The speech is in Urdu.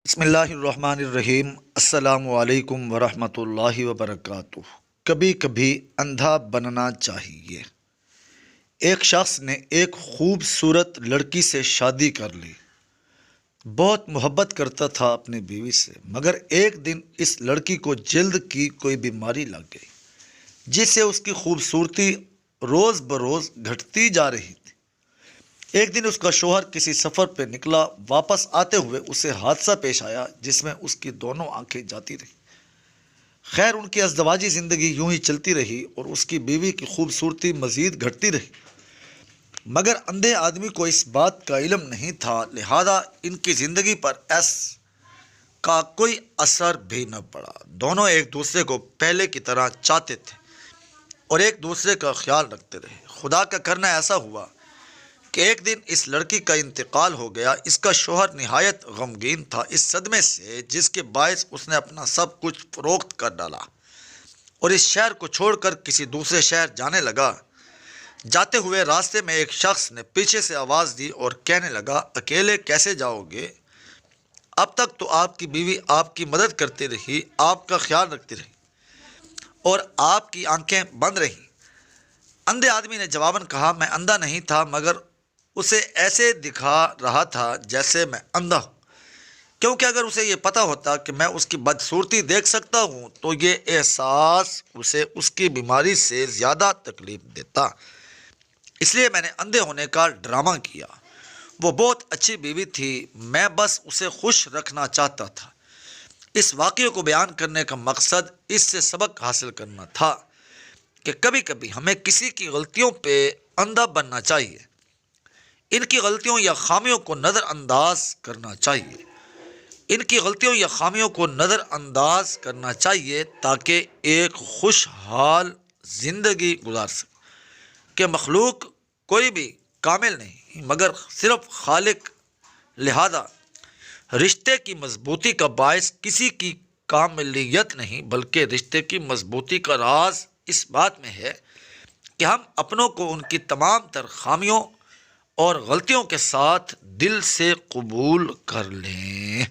بسم اللہ الرحمن الرحیم۔ السلام علیکم ورحمۃ اللہ وبرکاتہ۔ کبھی کبھی اندھا بننا چاہیے۔ ایک شخص نے ایک خوبصورت لڑکی سے شادی کر لی۔ بہت محبت کرتا تھا اپنی بیوی سے، مگر ایک دن اس لڑکی کو جلد کی کوئی بیماری لگ گئی، جس سے اس کی خوبصورتی روز بروز گھٹتی جا رہی تھی۔ ایک دن اس کا شوہر کسی سفر پہ نکلا، واپس آتے ہوئے اسے حادثہ پیش آیا جس میں اس کی دونوں آنکھیں جاتی رہیں۔ خیر، ان کی ازدواجی زندگی یوں ہی چلتی رہی اور اس کی بیوی کی خوبصورتی مزید گھٹتی رہی، مگر اندھے آدمی کو اس بات کا علم نہیں تھا، لہذا ان کی زندگی پر اس کا کوئی اثر بھی نہ پڑا۔ دونوں ایک دوسرے کو پہلے کی طرح چاہتے تھے اور ایک دوسرے کا خیال رکھتے رہے۔ خدا کا کرنا ایسا ہوا کہ ایک دن اس لڑکی کا انتقال ہو گیا۔ اس کا شوہر نہایت غمگین تھا اس صدمے سے، جس کے باعث اس نے اپنا سب کچھ فروخت کر ڈالا اور اس شہر کو چھوڑ کر کسی دوسرے شہر جانے لگا۔ جاتے ہوئے راستے میں ایک شخص نے پیچھے سے آواز دی اور کہنے لگا، اکیلے کیسے جاؤ گے؟ اب تک تو آپ کی بیوی آپ کی مدد کرتی رہی، آپ کا خیال رکھتی رہی اور آپ کی آنکھیں بند رہیں۔ اندھے آدمی نے جواباً کہا، میں اندھا نہیں تھا، مگر اسے ایسے دکھا رہا تھا جیسے میں اندھا ہوں، کیونکہ اگر اسے یہ پتہ ہوتا کہ میں اس کی بدصورتی دیکھ سکتا ہوں تو یہ احساس اسے اس کی بیماری سے زیادہ تکلیف دیتا، اس لیے میں نے اندھے ہونے کا ڈرامہ کیا۔ وہ بہت اچھی بیوی تھی، میں بس اسے خوش رکھنا چاہتا تھا۔ اس واقعے کو بیان کرنے کا مقصد اس سے سبق حاصل کرنا تھا کہ کبھی کبھی ہمیں کسی کی غلطیوں پہ اندھا بننا چاہیے، ان کی غلطیوں یا خامیوں کو نظر انداز کرنا چاہیے، ان کی غلطیوں یا خامیوں کو نظر انداز کرنا چاہیے تاکہ ایک خوشحال زندگی گزار سکے۔ کہ مخلوق کوئی بھی کامل نہیں مگر صرف خالق، لہذا رشتے کی مضبوطی کا باعث کسی کی کاملیت نہیں بلکہ رشتے کی مضبوطی کا راز اس بات میں ہے کہ ہم اپنوں کو ان کی تمام تر خامیوں اور غلطیوں کے ساتھ دل سے قبول کر لیں۔